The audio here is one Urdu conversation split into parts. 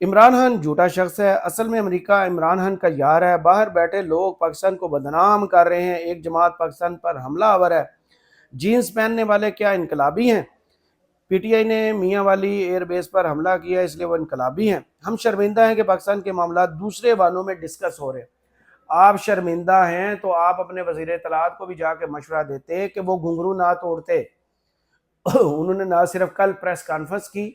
عمران خان جھوٹا شخص ہے، اصل میں امریکہ عمران خان کا یار ہے، باہر بیٹھے لوگ پاکستان کو بدنام کر رہے ہیں، ایک جماعت پاکستان پر حملہ آور ہے، جینز پہننے والے کیا انقلابی ہیں؟ پی ٹی آئی نے میاں والی ایئر بیس پر حملہ کیا اس لیے وہ انقلابی ہیں؟ ہم شرمندہ ہیں کہ پاکستان کے معاملات دوسرے وانوں میں ڈسکس ہو رہے ہیں۔ آپ شرمندہ ہیں تو آپ اپنے وزیر اطلاعات کو بھی جا کے مشورہ دیتے کہ وہ گھنگرو نہ توڑتے۔ انہوں نے نہ صرف کل پریس کانفرنس کی،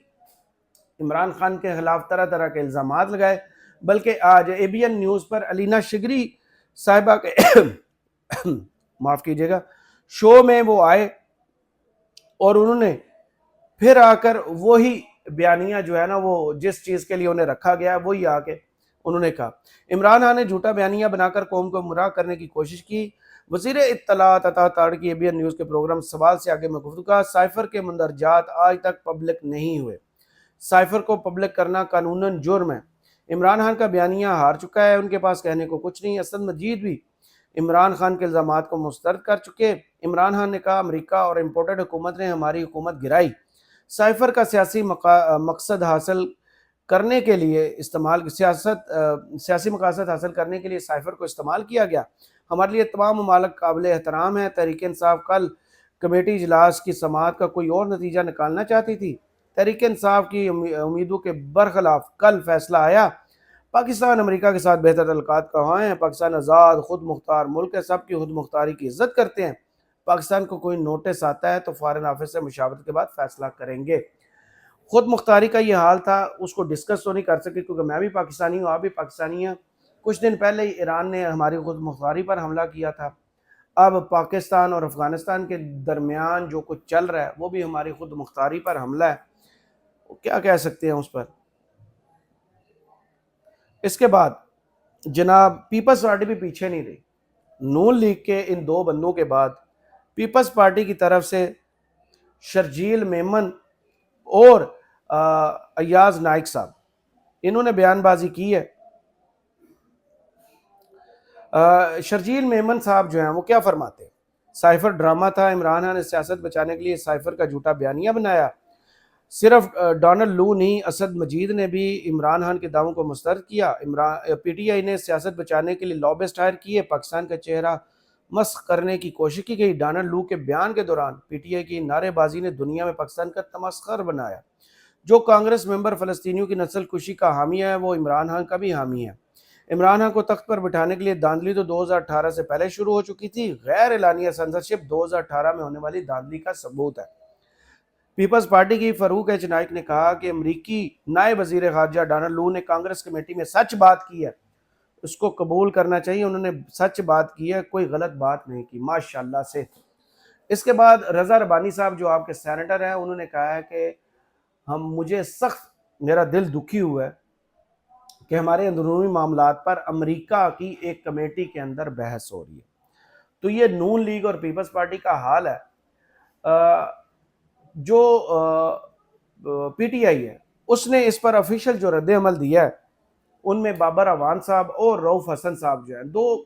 عمران خان کے خلاف طرح طرح کے الزامات لگائے، بلکہ آج اے بی این نیوز پر علینا شگری صاحبہ کے معاف کیجیے گا شو میں وہ آئے اور انہوں نے پھر آ کر وہی بیانیہ جو ہے نا، وہ جس چیز کے لیے انہیں رکھا گیا وہی آ کے انہوں نے کہا۔ عمران خان نے جھوٹا بیانیہ بنا کر قوم کو گمراہ کرنے کی کوشش کی۔ وزیر اطلاعات عطا تاڑ کی اے بی این نیوز کے پروگرام سوال سے آگے میں گفتگو کہا، سائفر کے مندرجات آج تک پبلک نہیں ہوئے، سائفر کو پبلک کرنا قانوناً جرم ہے۔ عمران خان کا بیانیہ ہار چکا ہے، ان کے پاس کہنے کو کچھ نہیں۔ اسد مجید بھی عمران خان کے الزامات کو مسترد کر چکے۔ عمران خان نے کہا، امریکہ اور امپورٹڈ حکومت نے ہماری حکومت گرائی، سائفر کا سیاسی مقصد حاصل کرنے کے لیے سیاسی مقاصد حاصل کرنے کے لیے سائفر کو استعمال کیا گیا۔ ہمارے لیے تمام ممالک قابل احترام ہے۔ تحریک انصاف کل کمیٹی اجلاس کی سماعت کا کوئی اور نتیجہ نکالنا چاہتی تھی۔ تحریک انصاف کی امیدوں کے برخلاف کل فیصلہ آیا۔ پاکستان امریکہ کے ساتھ بہتر تعلقات کا خواہاں ہے۔ پاکستان آزاد خود مختار ملک ہے، سب کی خود مختاری کی عزت کرتے ہیں۔ پاکستان کو کوئی نوٹس آتا ہے تو فارن آفس سے مشاورت کے بعد فیصلہ کریں گے۔ خود مختاری کا یہ حال تھا، اس کو ڈسکس تو نہیں کر سکے کیونکہ میں بھی پاکستانی ہوں، آپ بھی پاکستانی ہیں۔ کچھ دن پہلے ہی ایران نے ہماری خود مختاری پر حملہ کیا تھا۔ اب پاکستان اور افغانستان کے درمیان جو کچھ چل رہا ہے وہ بھی ہماری خود مختاری پر حملہ ہے، کیا کہہ سکتے ہیں اس پر۔ اس کے بعد جناب پیپلز پارٹی بھی پیچھے نہیں رہی۔ نون لیگ کے ان دو بندوں کے بعد پیپلز پارٹی کی طرف سے شرجیل میمن اور ایاز نائک صاحب، انہوں نے بیان بازی کی ہے۔ شرجیل میمن صاحب جو ہیں وہ کیا فرماتے ہیں؟ سائفر ڈرامہ تھا، عمران خان نے سیاست بچانے کے لیے سائفر کا جھوٹا بیانیہ بنایا۔ صرف ڈونلڈ لو نہیں، اسد مجید نے بھی عمران خان کے دعووں کو مسترد کیا۔ پی ٹی آئی نے سیاست بچانے کے لیے لابسٹ ہائر کیے، پاکستان کا چہرہ مسخ کرنے کی کوشش کی گئی۔ ڈونلڈ لو کے بیان کے دوران پی ٹی آئی کی نعرے بازی نے دنیا میں پاکستان کا تمسخر بنایا۔ جو کانگریس ممبر فلسطینیوں کی نسل کشی کا حامی ہے وہ عمران خان کا بھی حامی ہے۔ عمران خان کو تخت پر بٹھانے کے لیے دھاندلی تو 2018 سے پہلے شروع ہو چکی تھی۔ غیر اعلانیہ سنسرشپ 2018 میں ہونے والی دھاندلی کا ثبوت ہے۔ پیپلز پارٹی کی فاروق ایچ نائک نے کہا کہ امریکی نائب وزیر خارجہ ڈونلڈ لو نے کانگریس کمیٹی میں سچ بات کی ہے، اس کو قبول کرنا چاہیے، انہوں نے سچ بات کی ہے، کوئی غلط بات نہیں کی، ماشاءاللہ سے۔ اس کے بعد رضا ربانی صاحب جو آپ کے سینیٹر ہیں، انہوں نے کہا ہے کہ مجھے سخت میرا دل دکھی ہوا ہے کہ ہمارے اندرونی معاملات پر امریکہ کی ایک کمیٹی کے اندر بحث ہو رہی ہے۔ تو یہ نون لیگ اور پیپلز پارٹی کا حال ہے۔ جو پی ٹی آئی ہے اس نے اس پر افیشل جو رد عمل دیا ہے، ان میں بابر اعوان صاحب اور رؤف حسن صاحب جو ہیں، دو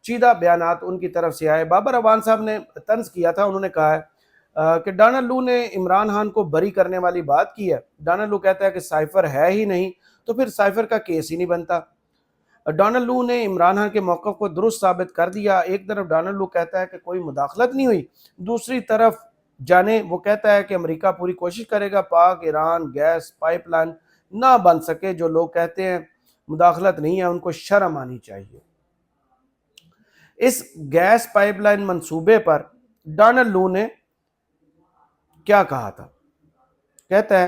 چیدہ بیانات ان کی طرف سے آئے۔ بابر اعوان صاحب نے طنز کیا تھا، انہوں نے کہا ہے کہ ڈونلڈ لو نے عمران خان کو بری کرنے والی بات کی ہے۔ ڈونلڈ لو کہتا ہے کہ سائفر ہے ہی نہیں، تو پھر سائفر کا کیس ہی نہیں بنتا۔ ڈونلڈ لو نے عمران خان کے موقف کو درست ثابت کر دیا۔ ایک طرف ڈونلڈ لو کہتا ہے کہ کوئی مداخلت نہیں ہوئی، دوسری طرف جانے وہ کہتا ہے کہ امریکہ پوری کوشش کرے گا پاک ایران گیس پائپ لائن نہ بن سکے۔ جو لوگ کہتے ہیں مداخلت نہیں ہے ان کو شرم آنی چاہیے۔ اس گیس پائپ لائن منصوبے پر ڈونلڈ لو نے کیا کہا تھا؟ کہتا ہے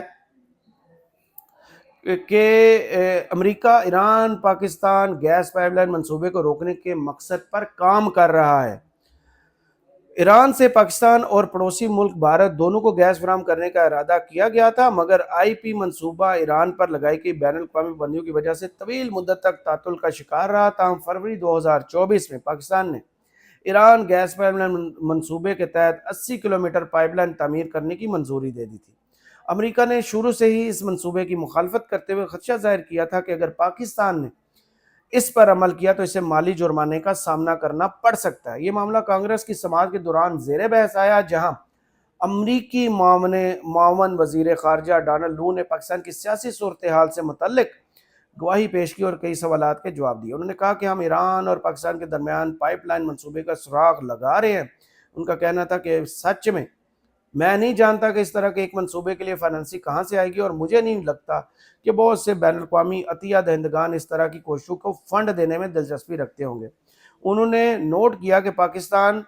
کہ America Iran Pakistan gas pipeline منصوبے کو روکنے کے مقصد پر کام کر رہا ہے۔ ایران سے پاکستان اور پڑوسی ملک بھارت دونوں کو گیس فراہم کرنے کا ارادہ کیا گیا تھا، مگر آئی پی منصوبہ ایران پر لگائی گئی بین الاقوامی پابندیوں کی وجہ سے طویل مدت تک تعطل کا شکار رہا۔ تاہم فروری 2024 میں پاکستان نے ایران گیس پائپ لائن منصوبے کے تحت 80 کلومیٹر پائپ لائن تعمیر کرنے کی منظوری دے دی تھی۔ امریکہ نے شروع سے ہی اس منصوبے کی مخالفت کرتے ہوئے خدشہ ظاہر کیا تھا کہ اگر پاکستان نے اس پر عمل کیا تو اسے مالی جرمانے کا سامنا کرنا پڑ سکتا ہے۔ یہ معاملہ کانگریس کی سماعت کے دوران زیر بحث آیا، جہاں امریکی معاون وزیر خارجہ ڈونلڈ لو نے پاکستان کی سیاسی صورتحال سے متعلق گواہی پیش کی اور کئی سوالات کے جواب دیے۔ انہوں نے کہا کہ ہم ایران اور پاکستان کے درمیان پائپ لائن منصوبے کا سراغ لگا رہے ہیں۔ ان کا کہنا تھا کہ سچ میں نہیں جانتا کہ اس طرح کے ایک منصوبے کے لیے فائننسنگ کہاں سے آئے گی، اور مجھے نہیں لگتا کہ بہت سے بین الاقوامی عطیہ دہندگان اس طرح کی کوششوں کو فنڈ دینے میں دلچسپی رکھتے ہوں گے۔ انہوں نے نوٹ کیا کہ پاکستان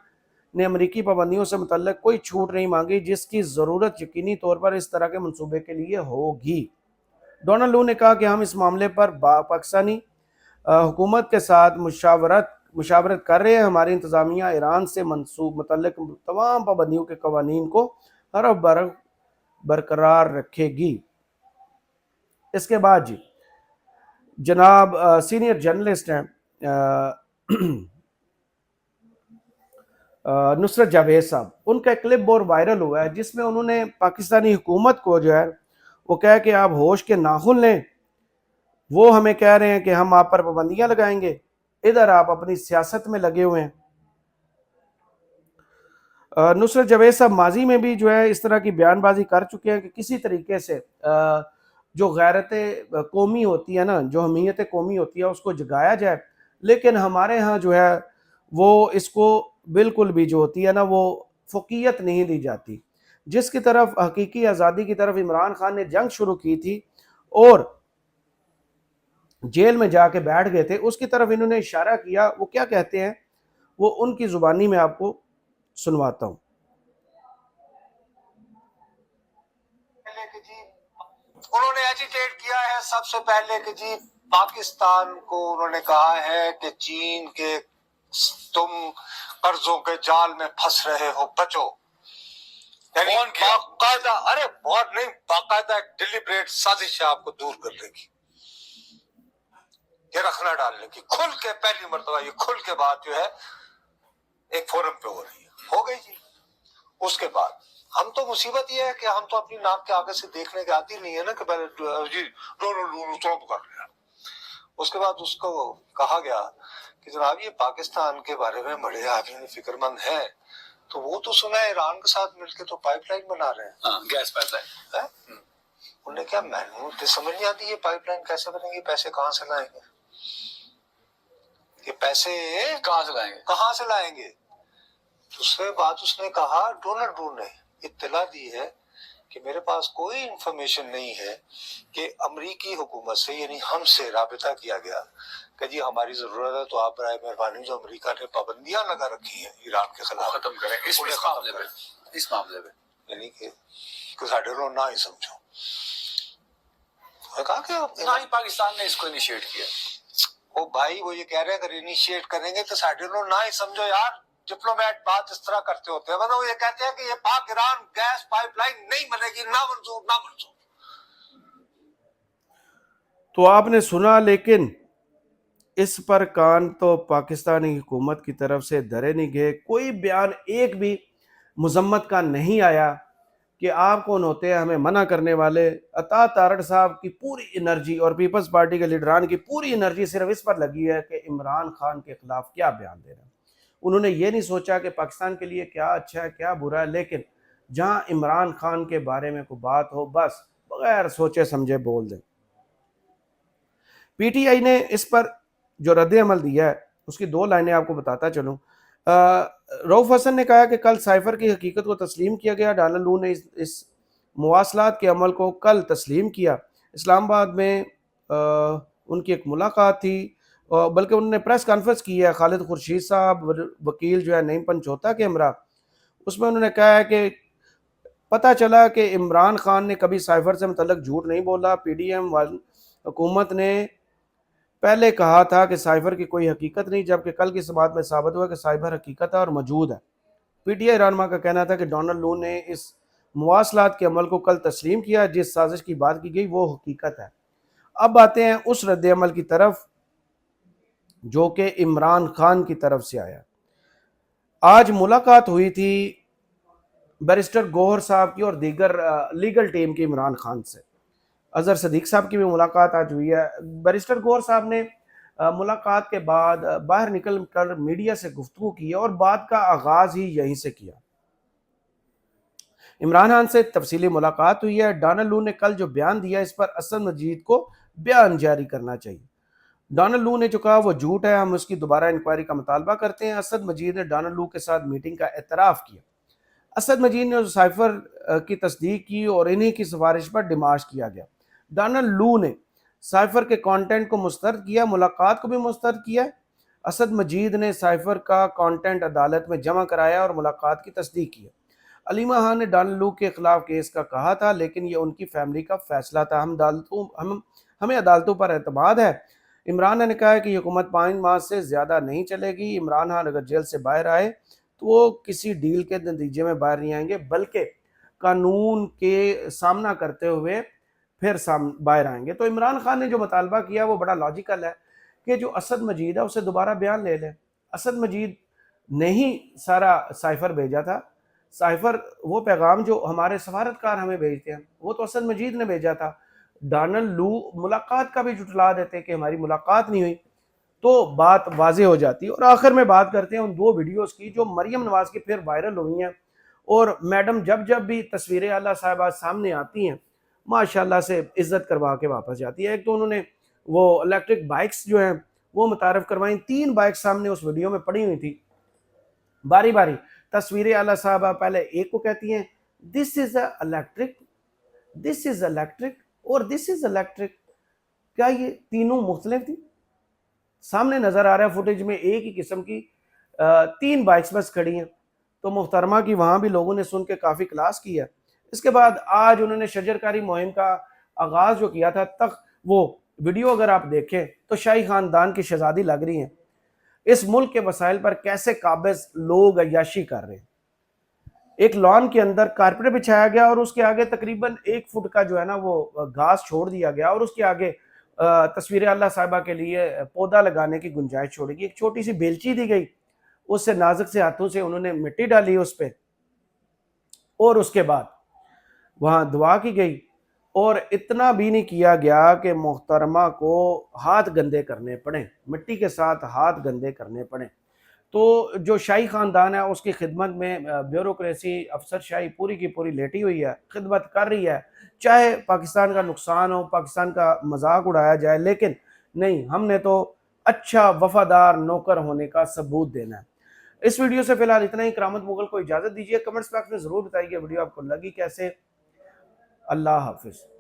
نے امریکی پابندیوں سے متعلق کوئی چھوٹ نہیں مانگی جس کی ضرورت یقینی طور پر اس طرح کے منصوبے کے لیے ہوگی۔ ڈونلڈ لو نے کہا کہ ہم اس معاملے پر پاکستانی حکومت کے ساتھ مشاورت کر رہے ہیں۔ ہماری انتظامیہ ایران سے متعلق تمام پابندیوں کے قوانین کو ہر برگ برقرار رکھے گی۔ اس کے بعد جناب سینئر جرنلسٹ ہیں نصرت جاوید صاحب، ان کا ایک کلپ بہت وائرل ہوا ہے جس میں انہوں نے پاکستانی حکومت کو وہ کہا کہ آپ ہوش کے ناخن لیں، وہ ہمیں کہہ رہے ہیں کہ ہم آپ پر پابندیاں لگائیں گے، ادھر آپ اپنی سیاست میں لگے ہوئے ہیں۔ نصرت جاوید صاحب ماضی میں بھی اس طرح کی بیان بازی کر چکے ہیں کہ کسی طریقے سے جو غیرت قومی ہوتی ہے نا، جو حمیت قومی ہوتی ہے اس کو جگایا جائے، لیکن ہمارے ہاں وہ اس کو بالکل بھی ہوتی ہے نا، وہ فوقیت نہیں دی جاتی۔ جس کی طرف حقیقی آزادی کی طرف عمران خان نے جنگ شروع کی تھی اور جیل میں جا کے بیٹھ گئے تھے، اس کی طرف انہوں نے اشارہ کیا۔ وہ کیا کہتے ہیں وہ ان کی زبانی میں آپ کو سنواتا ہوں۔ انہوں نے ایجیٹیٹ کیا ہے سب سے پہلے کہ پاکستان کو انہوں نے کہا ہے کہ چین کے تم قرضوں کے جال میں پھنس رہے ہو، بچو۔ یعنی باقاعدہ بہت نہیں، باقاعدہ ڈیلیبریٹ سازش ہے آپ کو دور کرنے کی، یہ رکھنا ڈالنے کی، کھل کے پہلی مرتبہ یہ کھل کے بات ایک فورم پہ ہو رہی ہے، ہو گئی اس کے بعد ہم تو مصیبت یہ ہے کہ ہم تو اپنی ناک کے آگے سے دیکھنے کے عادی نہیں ہے نا، کہ پہلے کر رہے۔ اس کے بعد اس کو کہا گیا کہ جناب یہ پاکستان کے بارے میں بڑے آدمی فکر مند ہیں، تو وہ تو سنا ہے ایران کے ساتھ مل کے تو پائپ لائن بنا رہے ہیں، گیس پائپ لائن۔ انہوں نے کیا، میں سمجھ نہیں آتی یہ پائپ لائن کیسے بنے گی، پیسے کہاں سے لائیں گے، یہ پیسے کہاں سے لائیں گے؟ دوسرے بات اس نے کہا، ڈونلڈ ٹرمپ نے اطلاع دی ہے کہ میرے پاس کوئی انفارمیشن نہیں ہے کہ امریکی حکومت سے یعنی ہم سے رابطہ کیا گیا کہ ہماری ضرورت ہے تو آپ برائے مہربانی جو امریکہ نے پابندیاں لگا رکھی ہیں ایران کے خلاف ختم کریں اس معاملے میں، یعنی کہ ساڈے لوگ نہ ہی سمجھو۔ کہا کہ نہ ہی پاکستان نے اس کو انیشیٹ کیا۔ وہ بھائی وہ یہ کہہ رہے ہیں اگر انیشیٹ کریں گے تو ساڈے لوگ نہ ہی سمجھو یار، ڈپلومیٹ بات اس طرح کرتے ہوتے ہیں، وہ یہ کہتے ہیں کہ یہ پاک ایران گیس پائپ لائن نہیں بنے گی، نہ منظور نہ منظور۔ تو آپ نے سنا، لیکن اس پر کان تو پاکستانی حکومت کی طرف سے دھرے نہیں گئے، کوئی بیان ایک بھی مذمت کا نہیں آیا کہ آپ کون ہوتے ہیں ہمیں منع کرنے والے۔ عطا تارڑ صاحب کی پوری انرجی اور پیپلز پارٹی کے لیڈران کی پوری انرجی صرف اس پر لگی ہے کہ عمران خان کے خلاف کیا بیان دے رہے ہیں۔ انہوں نے یہ نہیں سوچا کہ پاکستان کے لیے کیا اچھا ہے کیا برا ہے، لیکن جہاں عمران خان کے بارے میں کوئی بات ہو بس بغیر سوچے سمجھے بول دیں۔ پی ٹی آئی نے اس پر جو رد عمل دیا ہے اس کی 2 لائنیں آپ کو بتاتا چلوں۔ رؤف حسن نے کہا کہ کل سائفر کی حقیقت کو تسلیم کیا گیا، ڈونلڈ لو نے اس مواصلات کے عمل کو کل تسلیم کیا۔ اسلام آباد میں ان کی ایک ملاقات تھی، بلکہ انہوں نے پریس کانفرنس کی ہے خالد خورشید صاحب وکیل نعیم پنچوتا کے ہمراہ۔ اس میں انہوں نے کہا ہے کہ پتہ چلا کہ عمران خان نے کبھی سائفر سے متعلق جھوٹ نہیں بولا۔ پی ڈی ایم حکومت نے پہلے کہا تھا کہ سائفر کی کوئی حقیقت نہیں، جبکہ کل کی سماعت میں ثابت ہوا کہ سائفر حقیقت ہے اور موجود ہے۔ پی ٹی آئی رہنما کا کہنا تھا کہ ڈونلڈ لو نے اس مواصلات کے عمل کو کل تسلیم کیا، جس سازش کی بات کی گئی وہ حقیقت ہے۔ اب آتے ہیں اس رد عمل کی طرف جو کہ عمران خان کی طرف سے آیا۔ آج ملاقات ہوئی تھی بیرسٹر گوہر صاحب کی اور دیگر لیگل ٹیم کی عمران خان سے۔ اظہر صدیق صاحب کی بھی ملاقات آج ہوئی ہے۔ بیرسٹر گوہر صاحب نے ملاقات کے بعد باہر نکل کر میڈیا سے گفتگو کی اور بات کا آغاز ہی یہیں سے کیا۔ عمران خان سے تفصیلی ملاقات ہوئی ہے۔ ڈونلڈ لو نے کل جو بیان دیا اس پر اسد مجید کو بیان جاری کرنا چاہیے۔ ڈونلڈ لو نے جو کہا وہ جھوٹ ہے، ہم اس کی دوبارہ انکوائری کا مطالبہ کرتے ہیں۔ اسد مجید نے ڈونلڈ لو کے ساتھ میٹنگ کا اعتراف کیا۔ اسد مجید نے سائفر کی تصدیق کی اور انہی کی سفارش پر ڈیمارش کیا گیا۔ ڈونلڈ لو نے سائفر کے کانٹینٹ کو مسترد کیا، ملاقات کو بھی مسترد کیا۔ اسد مجید نے سائفر کا کانٹینٹ عدالت میں جمع کرایا اور ملاقات کی تصدیق کی۔ علیمہ خان نے ڈونلڈ لو کے خلاف کیس کا کہا تھا، لیکن یہ ان کی فیملی کا فیصلہ تھا، ہمیں عدالتوں پر اعتماد ہے۔ عمران نے کہا ہے کہ یہ حکومت 5 ماہ سے زیادہ نہیں چلے گی۔ عمران خان اگر جیل سے باہر آئے تو وہ کسی ڈیل کے نتیجے میں باہر نہیں آئیں گے، بلکہ قانون کے سامنا کرتے ہوئے پھر باہر آئیں گے۔ تو عمران خان نے جو مطالبہ کیا وہ بڑا لاجیکل ہے کہ جو اسد مجید ہے اسے دوبارہ بیان لے لیں۔ اسد مجید نے ہی سارا سائفر بھیجا تھا۔ سائفر وہ پیغام جو ہمارے سفارتکار ہمیں بھیجتے ہیں وہ تو اسد مجید نے بھیجا تھا۔ ڈونلڈ لو ملاقات کا بھی جھٹلا دیتے کہ ہماری ملاقات نہیں ہوئی، تو بات واضح ہو جاتی۔ اور آخر میں بات کرتے ہیں ان 2 ویڈیوز کی جو مریم نواز کی پھر وائرل ہوئی ہیں، اور میڈم جب بھی تصویریں اعلیٰ صاحبہ سامنے آتی ہیں ماشاءاللہ سے عزت کروا کے واپس جاتی ہے۔ ایک تو انہوں نے وہ الیکٹرک بائکس جو ہیں وہ متعارف کروائیں، 3 بائک سامنے اس ویڈیو میں پڑی ہوئی تھی، باری باری تصویریں اعلیٰ صاحبہ پہلے ایک کو کہتی ہیں دس از الیکٹرک، دس از الیکٹرک اور دس از الیکٹرک۔ کیا یہ تینوں مختلف تھی؟ سامنے نظر آ رہا ہے فوٹیج میں ایک ہی قسم کی 3 بائکس بس کھڑی ہیں۔ تو محترمہ کی وہاں بھی لوگوں نے سن کے کافی کلاس کی ہے۔ اس کے بعد آج انہوں نے شجرکاری مہم کا آغاز جو کیا تھا، تک وہ ویڈیو اگر آپ دیکھیں تو شاہی خاندان کی شہزادی لگ رہی ہیں۔ اس ملک کے وسائل پر کیسے قابض لوگ عیاشی کر رہے ہیں۔ ایک لان کے اندر کارپیٹ بچھایا گیا اور اس کے آگے تقریباً 1 فٹ کا جو ہے نا وہ گھاس چھوڑ دیا گیا، اور اس کے آگے تصویر اللہ صاحبہ کے لیے پودا لگانے کی گنجائش چھوڑی گئی۔ ایک چھوٹی سی بیلچی دی گئی، اس سے نازک سے ہاتھوں سے انہوں نے مٹی ڈالی اس پہ، اور اس کے بعد وہاں دعا کی گئی، اور اتنا بھی نہیں کیا گیا کہ محترمہ کو ہاتھ گندے کرنے پڑیں، مٹی کے ساتھ ہاتھ گندے کرنے پڑیں۔ تو جو شاہی خاندان ہے اس کی خدمت میں بیوروکریسی افسر شاہی پوری کی پوری لیٹی ہوئی ہے، خدمت کر رہی ہے، چاہے پاکستان کا نقصان ہو، پاکستان کا مذاق اڑایا جائے، لیکن نہیں، ہم نے تو اچھا وفادار نوکر ہونے کا ثبوت دینا ہے۔ اس ویڈیو سے فی الحال اتنا ہی۔ کرامت مغل کو اجازت دیجیے، کمنٹس باکس میں ضرور بتائیے ویڈیو آپ کو لگی کیسے۔ اللہ حافظ۔